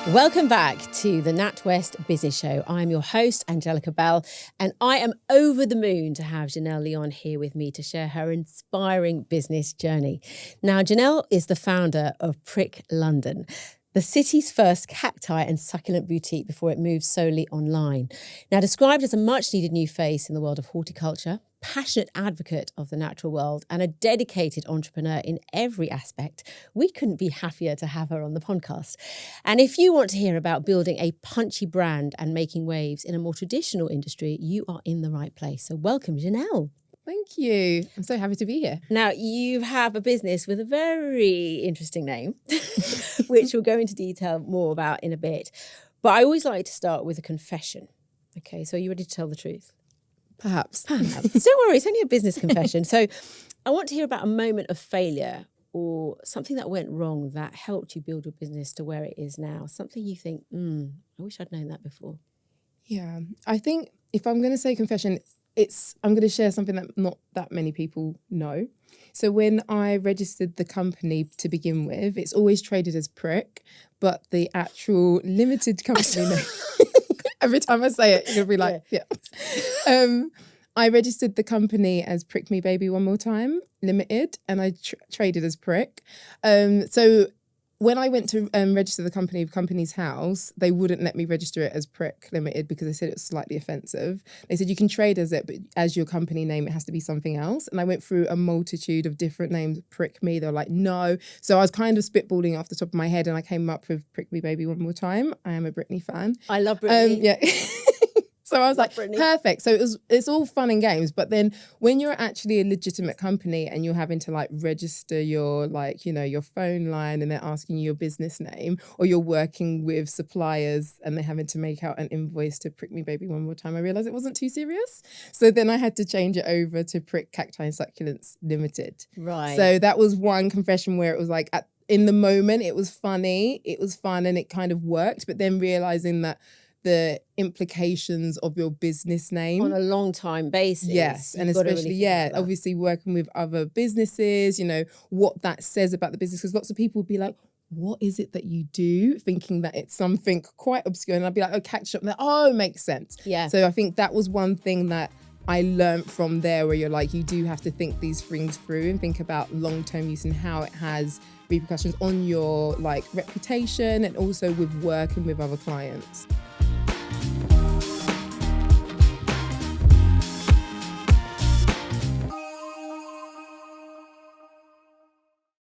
Welcome back to the NatWest Business Show. I'm your host, Angelica Bell, and I am over the moon to have Gynelle Leon here with me to share her inspiring business journey. Now, Gynelle is the founder of Prick London, the city's first cacti and succulent boutique before it moved solely online. Now, described as a much-needed new face in the world of horticulture, passionate advocate of the natural world, and a dedicated entrepreneur in every aspect, we couldn't be happier to have her on the podcast. And if you want to hear about building a punchy brand and making waves in a more traditional industry, you are in the right place. So welcome, Gynelle. Thank you. I'm so happy to be here. Now, you have a business with a very interesting name, which we'll go into detail more about in a bit. But I always like to start with a confession. Okay, so are you ready to tell the truth? Perhaps. Don't worry, it's only a business confession. So I want to hear about a moment of failure or something that went wrong that helped you build your business to where it is now. Something you think, I wish I'd known that before. Yeah, I think if I'm going to say confession, I'm going to share something that not that many people know. So when I registered the company to begin with, it's always traded as Prick, but the actual limited company name, every time I say it, you'll be like, yeah. I registered the company as Prick Me Baby One More Time Limited, and I traded as Prick. So when I went to register the company with Company's House, they wouldn't let me register it as Prick Limited because they said it was slightly offensive. They said you can trade as it, but as your company name, it has to be something else. And I went through a multitude of different names. Prick Me, they were like, no. So I was kind of spitballing off the top of my head, and I came up with Prick Me Baby One More Time. I am a Britney fan. I love Britney. Yeah. So I was like, Britney. Perfect. So it's all fun and games. But then when you're actually a legitimate company and you're having to like register your your phone line and they're asking you your business name, or you're working with suppliers and they're having to make out an invoice to Prick Me Baby One More Time, I realized it wasn't too serious. So then I had to change it over to Prick Cacti and Succulents Limited. Right. So that was one confession where it was like, in the moment, it was funny, it was fun and it kind of worked. But then realizing that the implications of your business name on a long time basis. Yes. And especially, really obviously working with other businesses, what that says about the business. Because lots of people would be like, what is it that you do? Thinking that it's something quite obscure. And I'd be like, oh, catch up. Oh, it makes sense. Yeah. So I think that was one thing that I learned from there, where you're like, you do have to think these things through and think about long-term use and how it has repercussions on your like reputation and also with work and with other clients.